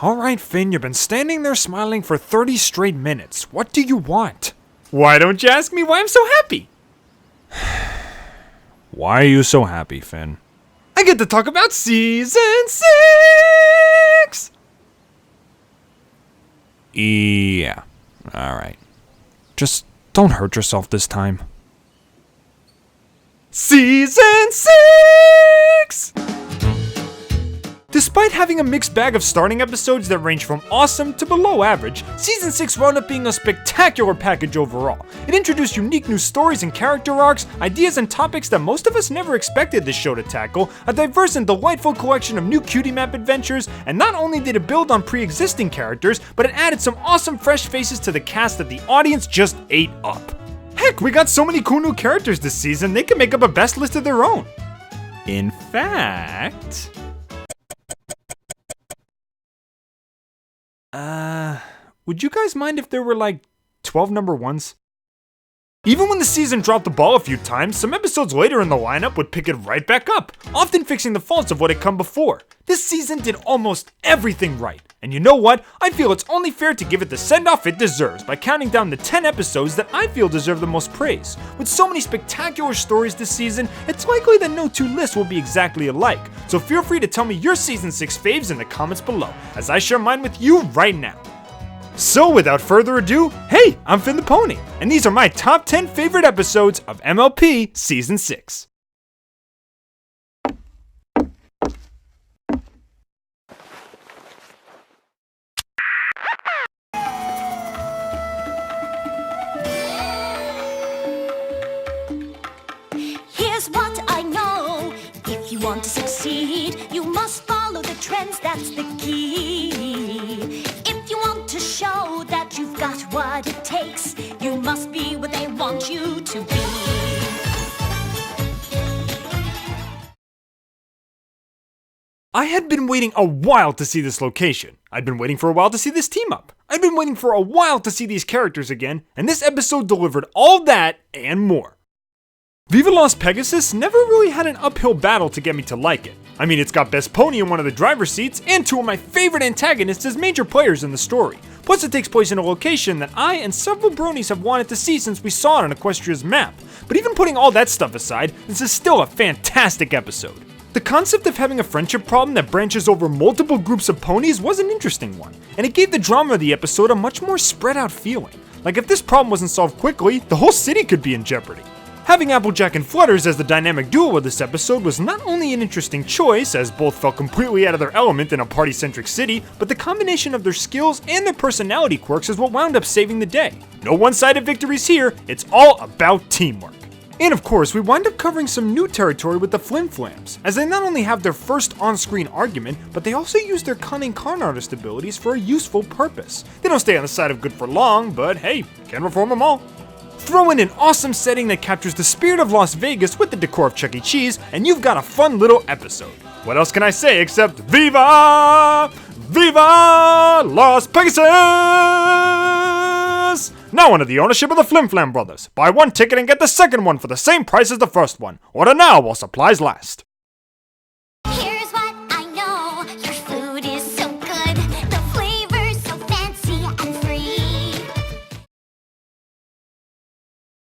Alright Finn, you've been standing there smiling for 30 straight minutes. What do you want? Why don't you ask me why I'm so happy? Why are you so happy, Finn? I get to talk about Season 6! Yeah, alright. Just don't hurt yourself this time. Season 6! Despite having a mixed bag of starting episodes that range from awesome to below average, Season 6 wound up being a spectacular package overall. It introduced unique new stories and character arcs, ideas and topics that most of us never expected this show to tackle, a diverse and delightful collection of new cutie map adventures, and not only did it build on pre-existing characters, but it added some awesome fresh faces to the cast that the audience just ate up. Heck, we got so many cool new characters this season, they could make up a best list of their own. In fact... would you guys mind if there were like 12 number ones? Even when the season dropped the ball a few times, some episodes later in the lineup would pick it right back up, often fixing the faults of what had come before. This season did almost everything right. And you know what? I feel it's only fair to give it the send-off it deserves by counting down the 10 episodes that I feel deserve the most praise. With so many spectacular stories this season, it's likely that no two lists will be exactly alike. So feel free to tell me your Season 6 faves in the comments below, as I share mine with you right now. So without further ado, hey, I'm Finn the Pony, and these are my top 10 favorite episodes of MLP Season 6. Here's what I know. If you want to succeed, you must follow the trends, that's the key. If you want to show that you've got what it takes, you must be what they want you to be. I had been waiting a while to see this location. I'd been waiting for a while to see this team up. I'd been waiting for a while to see these characters again, and this episode delivered all that and more. Viva Las Pegasus never really had an uphill battle to get me to like it. I mean, it's got Best Pony in one of the driver's seats, and two of my favorite antagonists as major players in the story. Plus it takes place in a location that I and several bronies have wanted to see since we saw it on Equestria's map. But even putting all that stuff aside, this is still a fantastic episode. The concept of having a friendship problem that branches over multiple groups of ponies was an interesting one, and it gave the drama of the episode a much more spread out feeling. Like if this problem wasn't solved quickly, the whole city could be in jeopardy. Having Applejack and FLUTTER'S as the dynamic duo of this episode was not only an interesting choice, as both felt completely out of their element in a party-centric city, but the combination of their skills and their personality quirks is what wound up saving the day. No one-sided victories here, it's all about teamwork. And of course, we wind up covering some new territory with the Flim Flams, as they not only have their first on-screen argument, but they also use their cunning con artist abilities for a useful purpose. They don't stay on the side of good for long, but hey, can't reform them all. Throw in an awesome setting that captures the spirit of Las Vegas with the decor of Chuck E. Cheese, and you've got a fun little episode. What else can I say except Viva! Viva Las Pegasus! Now under the ownership of the Flim Flam brothers. Buy one ticket and get the second one for the same price as the first one. Order now while supplies last. Here's what I know. Your food is so good. The flavor's so fancy and free.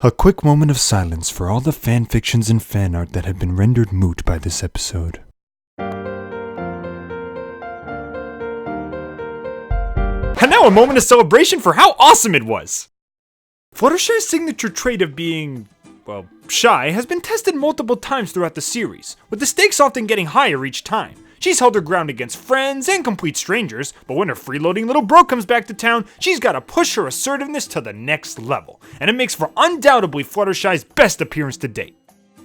A quick moment of silence for all the fan fictions and fan art that have been rendered moot by this episode. And now a moment of celebration for how awesome it was! Fluttershy's signature trait of being, well, shy has been tested multiple times throughout the series, with the stakes often getting higher each time. She's held her ground against friends and complete strangers, but when her freeloading little bro comes back to town, she's gotta push her assertiveness to the next level, and it makes for undoubtedly Fluttershy's best appearance to date.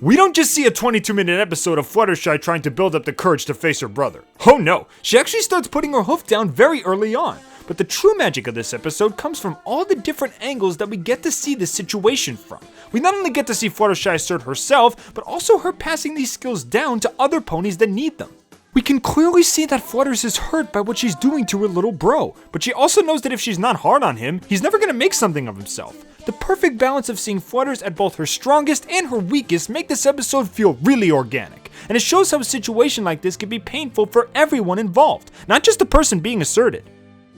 We don't just see a 22-minute episode of Fluttershy trying to build up the courage to face her brother. Oh no, she actually starts putting her hoof down very early on. But the true magic of this episode comes from all the different angles that we get to see this situation from. We not only get to see Fluttershy assert herself, but also her passing these skills down to other ponies that need them. We can clearly see that Flutters is hurt by what she's doing to her little bro, but she also knows that if she's not hard on him, he's never gonna make something of himself. The perfect balance of seeing Flutters at both her strongest and her weakest make this episode feel really organic. and it shows how a situation like this can be painful for everyone involved, not just the person being asserted.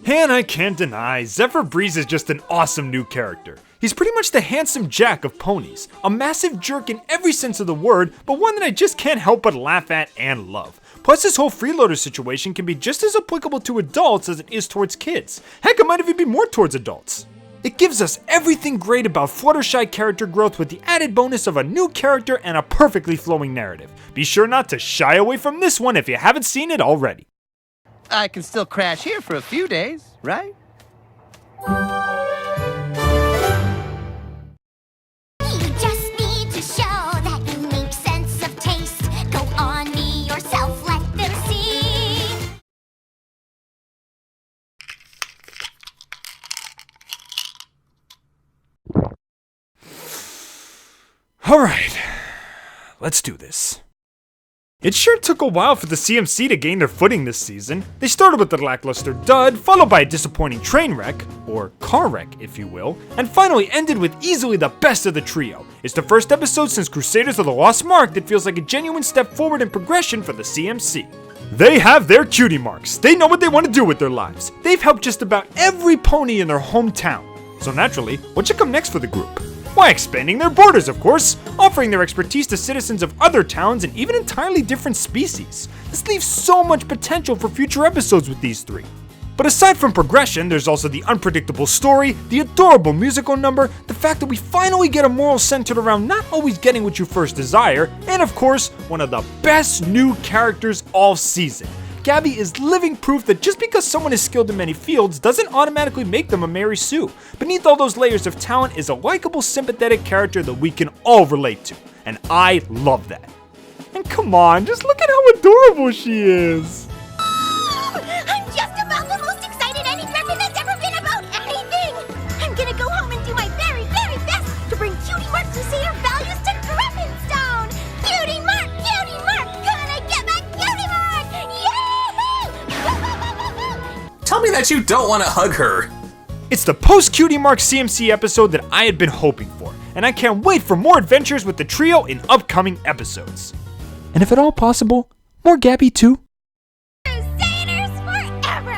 And I can't deny, Zephyr Breeze is just an awesome new character. He's pretty much the handsome Jack of ponies, a massive jerk in every sense of the word, but one that I just can't help but laugh at and love. Plus, this whole freeloader situation can be just as applicable to adults as it is towards kids. Heck, it might even be more towards adults. It gives us everything great about Fluttershy character growth with the added bonus of a new character and a perfectly flowing narrative. Be sure not to shy away from this one if you haven't seen it already. I can still crash here for a few days, right? You just need to show that you make sense of taste. Go on, be yourself, let them see. Alright, let's do this. It sure took a while for the CMC to gain their footing this season. They started with the lackluster dud, followed by a disappointing train wreck, or car wreck if you will, and finally ended with easily the best of the trio. It's the first episode since Crusaders of the Lost Mark that feels like a genuine step forward in progression for the CMC. They have their cutie marks. They know what they want to do with their lives. They've helped just about every pony in their hometown. So naturally, what should come next for the group? Why, expanding their borders, of course, offering their expertise to citizens of other towns and even entirely different species. This leaves so much potential for future episodes with these three. But aside from progression, there's also the unpredictable story, the adorable musical number, the fact that we finally get a moral centered around not always getting what you first desire, and of course, one of the best new characters all season. Gabby is living proof that just because someone is skilled in many fields doesn't automatically make them a Mary Sue. Beneath all those layers of talent is a likable, sympathetic character that we can all relate to, and I love that. And come on, just look at how adorable she is. I'm just about the most excited any griffin that's ever been about anything. I'm gonna go home and do my very, very best to bring Cutie Mark Crusader values to Griffinstone. Cutie Mark, gonna get my Cutie Mark! Yay! Tell me that you don't want to hug her. It's the post-Cutie Mark CMC episode that I had been hoping for, and I can't wait for more adventures with the trio in upcoming episodes. And if at all possible, more Gabby too. Crusaders forever!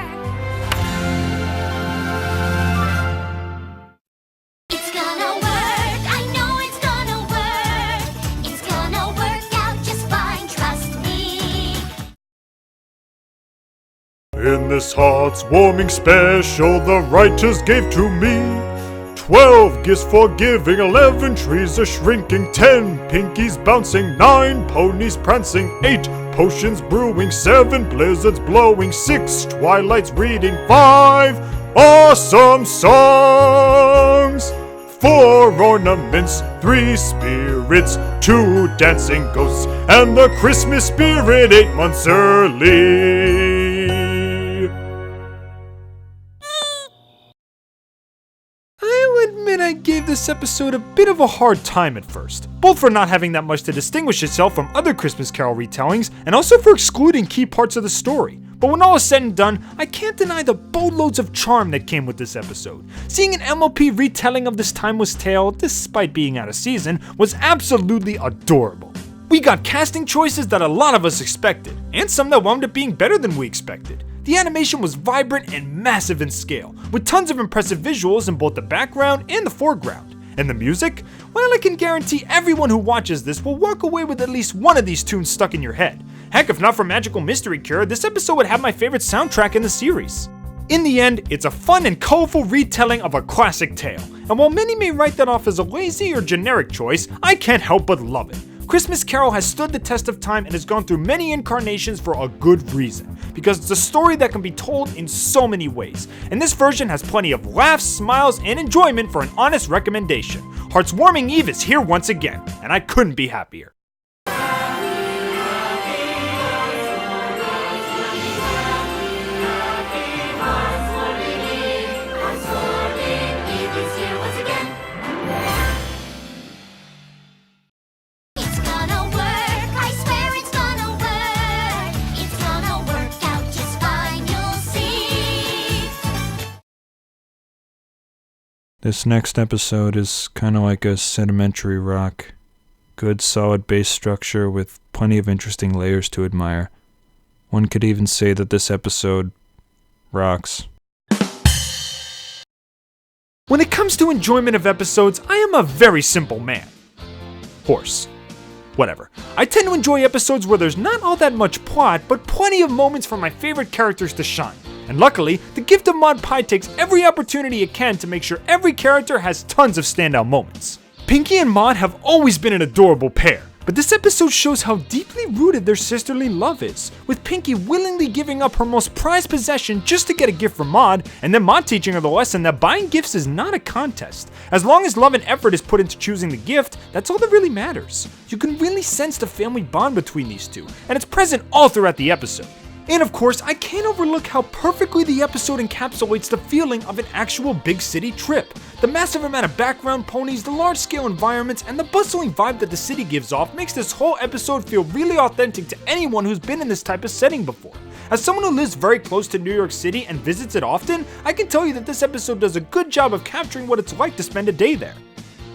It's gonna work, I know it's gonna work. It's gonna work out just fine, trust me. In this heart's warming special, the writers gave to me 12 gifts for giving, 11 trees are shrinking, 10 pinkies bouncing, 9 ponies prancing, 8 potions brewing, 7 blizzards blowing, 6 twilights reading, 5 awesome songs, 4 ornaments, 3 spirits, 2 dancing ghosts, and the Christmas spirit 8 months early. I'll admit I gave this episode a bit of a hard time at first, both for not having that much to distinguish itself from other Christmas Carol retellings, and also for excluding key parts of the story. But when all is said and done, I can't deny the boatloads of charm that came with this episode. Seeing an MLP retelling of this timeless tale, despite being out of season, was absolutely adorable. We got casting choices that a lot of us expected, and some that wound up being better than we expected. The animation was vibrant and massive in scale, with tons of impressive visuals in both the background and the foreground. And the music? Well, I can guarantee everyone who watches this will walk away with at least one of these tunes stuck in your head. Heck, if not for Magical Mystery Cure, this episode would have my favorite soundtrack in the series. In the end, it's a fun and colorful retelling of a classic tale, and while many may write that off as a lazy or generic choice, I can't help but love it. Christmas Carol has stood the test of time and has gone through many incarnations for a good reason, because it's a story that can be told in so many ways, and this version has plenty of laughs, smiles, and enjoyment for an honest recommendation. Heart's Warming Eve is here once again, and I couldn't be happier. This next episode is kind of like a sedimentary rock. Good solid base structure with plenty of interesting layers to admire. One could even say that this episode rocks. When it comes to enjoyment of episodes, I am a very simple man. Horse. Whatever. I tend to enjoy episodes where there's not all that much plot, but plenty of moments for my favorite characters to shine. And luckily, the gift of Mod Pie takes every opportunity it can to make sure every character has tons of standout moments. Pinky and Mod have always been an adorable pair, but this episode shows how deeply rooted their sisterly love is, with Pinky willingly giving up her most prized possession just to get a gift from Mod, and then Mod teaching her the lesson that buying gifts is not a contest. As long as love and effort is put into choosing the gift, that's all that really matters. You can really sense the family bond between these two, and it's present all throughout the episode. And of course, I can't overlook how perfectly the episode encapsulates the feeling of an actual big city trip. The massive amount of background ponies, the large scale environments, and the bustling vibe that the city gives off makes this whole episode feel really authentic to anyone who's been in this type of setting before. As someone who lives very close to New York City and visits it often, I can tell you that this episode does a good job of capturing what it's like to spend a day there.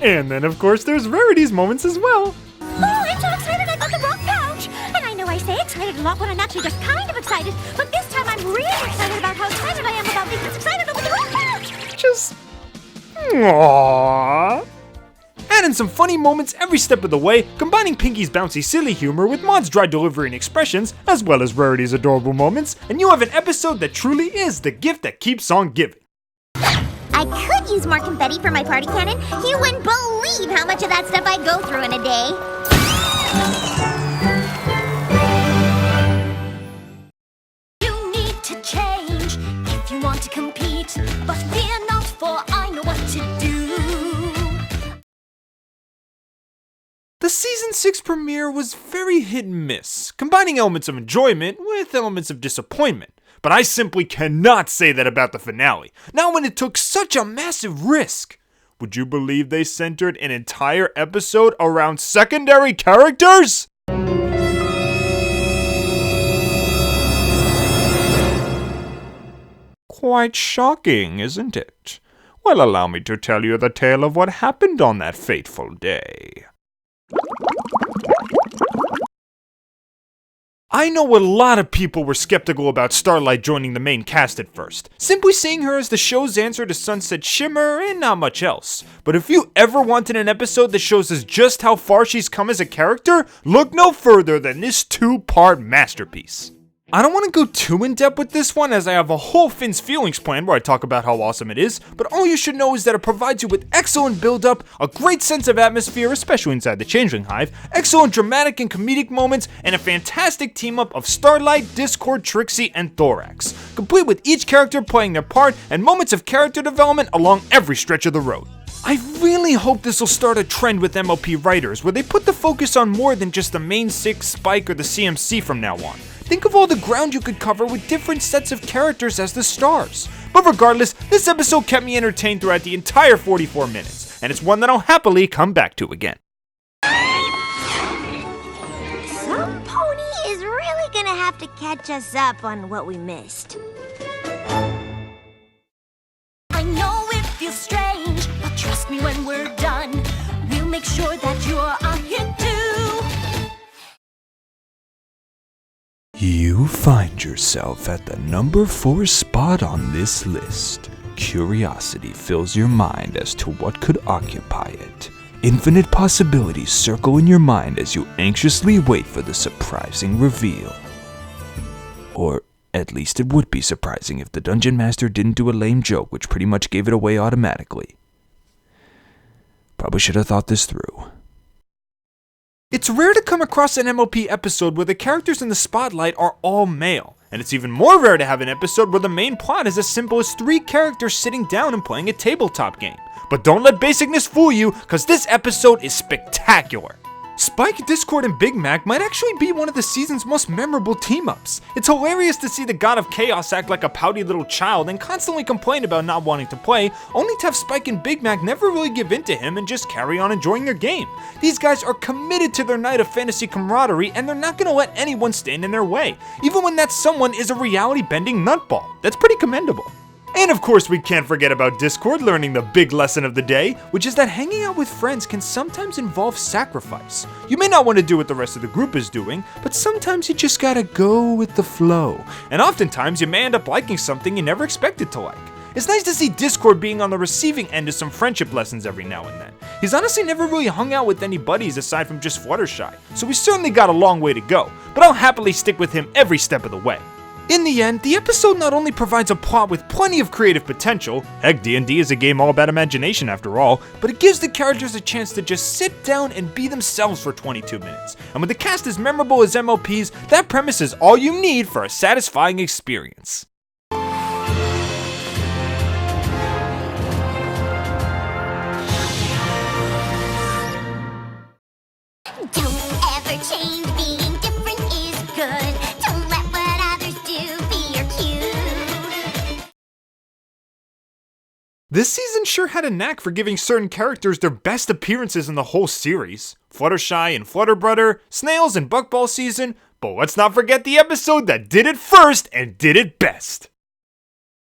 And then of course there's Rarity's moments as well. Oh, I'm so excited I got the wrong couch! And I know I say excited a lot when I'm actually just kind of excited, but this time I'm really excited about how excited I am about being excited over the wrong couch! Just... aww. Adding some funny moments every step of the way, combining Pinky's bouncy silly humor with Mod's dry delivery and expressions, as well as Rarity's adorable moments, and you have an episode that truly is the gift that keeps on giving. I could use more confetti for my party cannon. You wouldn't believe how much of that stuff I go through in a day. You need to change if you want to compete, but fear not, for I know what to do. The Season 6 premiere was very hit and miss, combining elements of enjoyment with elements of disappointment. But I simply cannot say that about the finale, not when it took such a massive risk. Would you believe they centered an entire episode around secondary characters? Quite shocking, isn't it? Well, allow me to tell you the tale of what happened on that fateful day. I know a lot of people were skeptical about Starlight joining the main cast at first, simply seeing her as the show's answer to Sunset Shimmer and not much else. But if you ever wanted an episode that shows us just how far she's come as a character, look no further than this 2-part masterpiece. I don't want to go too in depth with this one, as I have a whole Finn's Feelings plan where I talk about how awesome it is, but all you should know is that it provides you with excellent build-up, a great sense of atmosphere, especially inside the Changeling Hive, excellent dramatic and comedic moments, and a fantastic team-up of Starlight, Discord, Trixie, and Thorax, complete with each character playing their part and moments of character development along every stretch of the road. I really hope this will start a trend with MLP writers, where they put the focus on more than just the main 6, Spike, or the CMC from now on. Think of all the ground you could cover with different sets of characters as the stars. But regardless, this episode kept me entertained throughout the entire 44 minutes, and it's one that I'll happily come back to again. Some pony is really gonna have to catch us up on what we missed. I know it feels strange, but trust me when we're done, we'll make sure that you're a hit too. You find yourself at the number 4 spot on this list. Curiosity fills your mind as to what could occupy it. Infinite possibilities circle in your mind as you anxiously wait for the surprising reveal. Or at least it would be surprising if the Dungeon Master didn't do a lame joke which pretty much gave it away automatically. Probably should have thought this through. It's rare to come across an MLP episode where the characters in the spotlight are all male, and it's even more rare to have an episode where the main plot is as simple as 3 characters sitting down and playing a tabletop game. But don't let basicness fool you, cause this episode is spectacular. Spike, Discord, and Big Mac might actually be one of the season's most memorable team-ups. It's hilarious to see the God of Chaos act like a pouty little child and constantly complain about not wanting to play, only to have Spike and Big Mac never really give in to him and just carry on enjoying their game. These guys are committed to their night of fantasy camaraderie, and they're not gonna let anyone stand in their way, even when that someone is a reality-bending nutball. That's pretty commendable. And of course we can't forget about Discord learning the big lesson of the day, which is that hanging out with friends can sometimes involve sacrifice. You may not want to do what the rest of the group is doing, but sometimes you just gotta go with the flow. And oftentimes you may end up liking something you never expected to like. It's nice to see Discord being on the receiving end of some friendship lessons every now and then. He's honestly never really hung out with any buddies aside from just Fluttershy, so we certainly got a long way to go, but I'll happily stick with him every step of the way. In the end, the episode not only provides a plot with plenty of creative potential, heck, D&D is a game all about imagination after all, but it gives the characters a chance to just sit down and be themselves for 22 minutes. And with the cast as memorable as MLP's, that premise is all you need for a satisfying experience. Don't ever change, being different is good. Don't let what others do be your cue. This season sure had a knack for giving certain characters their best appearances in the whole series. Fluttershy and BRUTTER, Snails and Buckball season, but let's not forget the episode that did it first and did it best.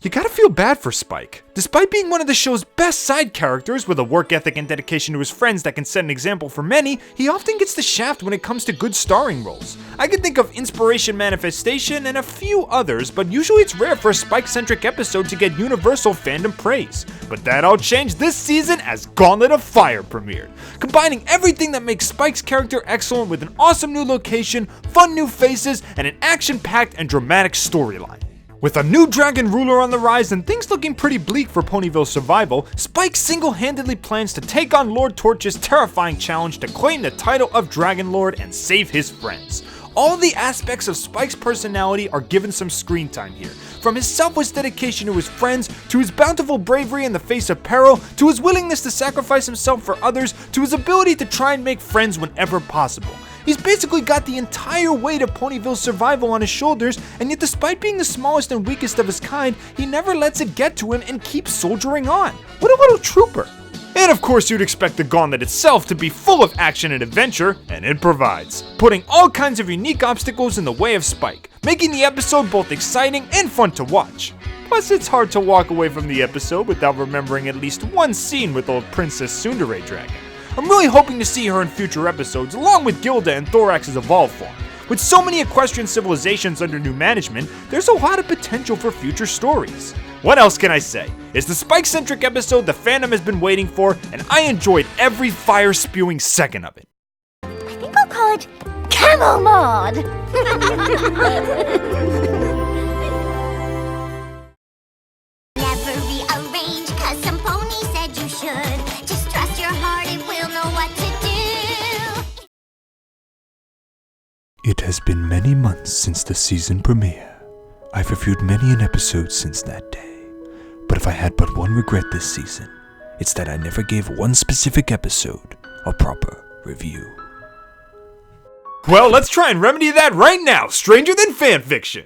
You gotta feel bad for Spike. Despite being one of the show's best side characters with a work ethic and dedication to his friends that can set an example for many, he often gets the shaft when it comes to good starring roles. I can think of Inspiration Manifestation and a few others, but usually it's rare for a Spike-centric episode to get universal fandom praise. But that all changed this season as Gauntlet of Fire premiered, combining everything that makes Spike's character excellent with an awesome new location, fun new faces, and an action-packed and dramatic storyline. With a new dragon ruler on the rise and things looking pretty bleak for Ponyville's survival, Spike single-handedly plans to take on Lord Torch's terrifying challenge to claim the title of Dragon Lord and save his friends. All the aspects of Spike's personality are given some screen time here, from his selfless dedication to his friends, to his bountiful bravery in the face of peril, to his willingness to sacrifice himself for others, to his ability to try and make friends whenever possible. He's basically got the entire weight of Ponyville's survival on his shoulders, and yet despite being the smallest and weakest of his kind, he never lets it get to him and keeps soldiering on. What a little trooper. And of course you'd expect the Gauntlet itself to be full of action and adventure, and it provides, putting all kinds of unique obstacles in the way of Spike, making the episode both exciting and fun to watch. Plus it's hard to walk away from the episode without remembering at least one scene with old Princess Tsundere Dragon. I'm really hoping to see her in future episodes along with Gilda and Thorax's evolved form. With so many equestrian civilizations under new management, there's a lot of potential for future stories. What else can I say? It's the Spike-centric episode the fandom has been waiting for, and I enjoyed every fire-spewing second of it. I think I'll call it Camel Mod. Never rearrange, 'cause some pony said you should. Just trust your heart, it will know what to do. It has been many months since the season premiere. I've reviewed many an episode since that day. But if I had but one regret this season, it's that I never gave one specific episode a proper review. Well, let's try and remedy that right now, stranger than fanfiction!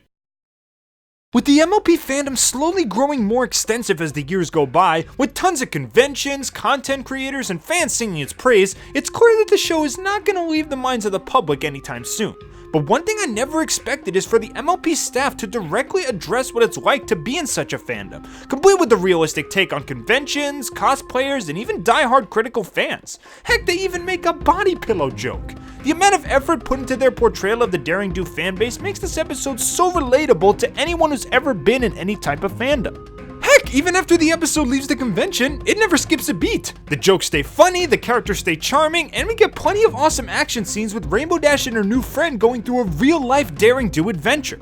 With the MLP fandom slowly growing more extensive as the years go by, with tons of conventions, content creators, and fans singing its praise, it's clear that the show is not going to leave the minds of the public anytime soon. But one thing I never expected is for the MLP staff to directly address what it's like to be in such a fandom, complete with a realistic take on conventions, cosplayers, and even die-hard critical fans. Heck, they even make a body pillow joke. The amount of effort put into their portrayal of the Daring Do fanbase makes this episode so relatable to anyone who's ever been in any type of fandom. Heck, even after the episode leaves the convention, it never skips a beat. The jokes stay funny, the characters stay charming, and we get plenty of awesome action scenes with Rainbow Dash and her new friend going through a real-life Daring Do adventure.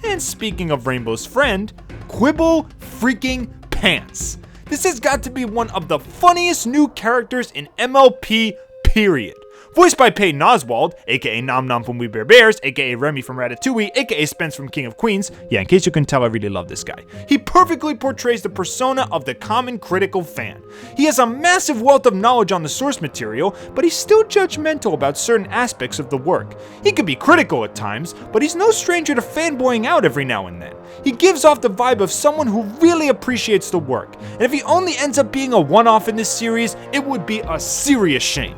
And speaking of Rainbow's friend, Quibble freaking Pants. This has got to be one of the funniest new characters in MLP, period. Voiced by Peyton Oswald, aka Nom Nom from We Bare Bears, aka Remy from Ratatouille, aka Spence from King of Queens. Yeah, in case you can tell, I really love this guy. He perfectly portrays the persona of the common critical fan. He has a massive wealth of knowledge on the source material, but he's still judgmental about certain aspects of the work. He can be critical at times, but he's no stranger to fanboying out every now and then. He gives off the vibe of someone who really appreciates the work, and if he only ends up being a one-off in this series, it would be a serious shame.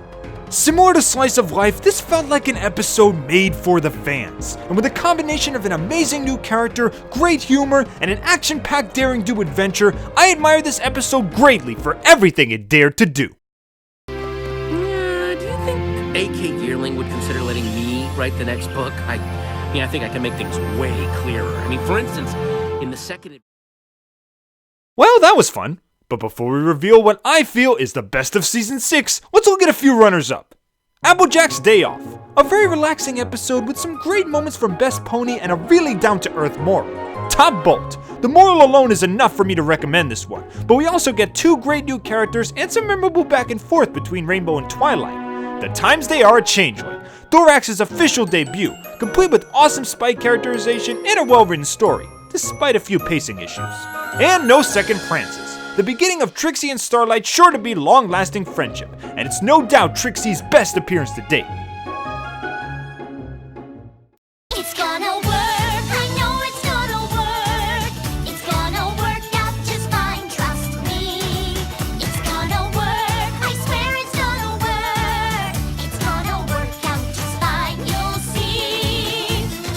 Similar to Slice of Life, this felt like an episode made for the fans, and with a combination of an amazing new character, great humor, and an action-packed daring-do adventure, I admire this episode greatly for everything it dared to do. Do you think A.K. Yearling would consider letting me write the next book? I think I can make things way clearer. I mean, for instance, in the second... Well, that was fun. But before we reveal what I feel is the best of Season 6, let's look at a few runners-up. Applejack's Day Off. A very relaxing episode with some great moments from Best Pony and a really down-to-earth moral. Top Bolt. The moral alone is enough for me to recommend this one, but we also get 2 great new characters and some memorable back and forth between Rainbow and Twilight. The Times They Are a Changeling. Thorax's official debut, complete with awesome Spike characterization and a well-written story, despite a few pacing issues. And No Second Francis. The beginning of Trixie and Starlight sure to be long-lasting friendship, and it's no doubt Trixie's best appearance to date. It's gonna work, I know it's gonna work. It's gonna work out just fine, trust me. It's gonna work, I swear it's gonna work. It's gonna work out just fine, you'll see.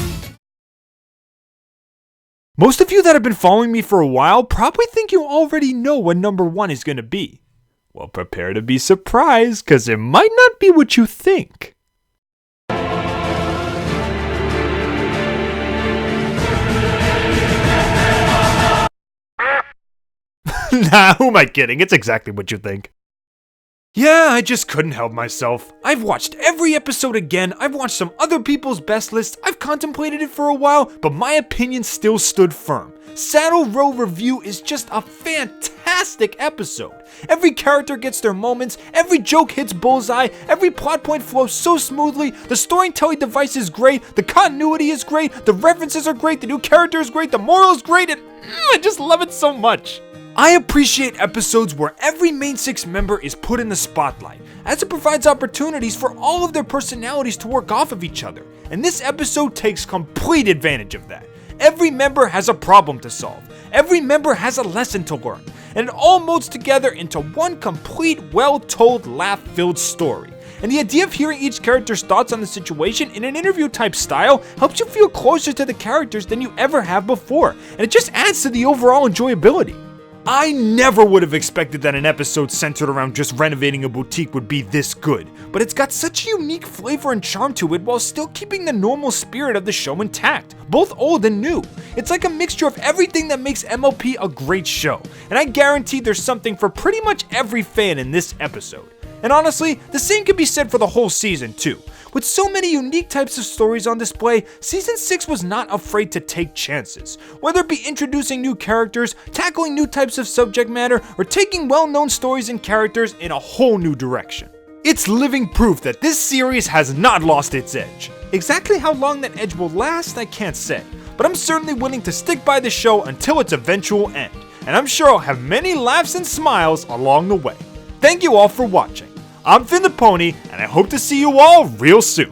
Most of you that have been following me for a while probably think you already know what number 1 is going to be. Well, prepare to be surprised, because it might not be what you think. Nah, who am I kidding? It's exactly what you think. Yeah, I just couldn't help myself. I've watched every episode again, I've watched some other people's best lists, I've contemplated it for a while, but my opinion still stood firm. Saddle Row Review is just a fantastic episode. Every character gets their moments, every joke hits bullseye, every plot point flows so smoothly, the storytelling device is great, the continuity is great, the references are great, the new character is great, the moral is great, and I just love it so much. I appreciate episodes where every main 6 member is put in the spotlight, as it provides opportunities for all of their personalities to work off of each other, and this episode takes complete advantage of that. Every member has a problem to solve, every member has a lesson to learn, and it all molds together into one complete, well-told, laugh-filled story. And the idea of hearing each character's thoughts on the situation in an interview-type style helps you feel closer to the characters than you ever have before, and it just adds to the overall enjoyability. I never would have expected that an episode centered around just renovating a boutique would be this good, but it's got such a unique flavor and charm to it while still keeping the normal spirit of the show intact, both old and new. It's like a mixture of everything that makes MLP a great show, and I guarantee there's something for pretty much every fan in this episode. And honestly, the same can be said for the whole season too. With so many unique types of stories on display, Season 6 was not afraid to take chances. Whether it be introducing new characters, tackling new types of subject matter, or taking well-known stories and characters in a whole new direction. It's living proof that this series has not lost its edge. Exactly how long that edge will last, I can't say, but I'm certainly willing to stick by the show until its eventual end, and I'm sure I'll have many laughs and smiles along the way. Thank you all for watching. I'm Finn the Pony, and I hope to see you all real soon.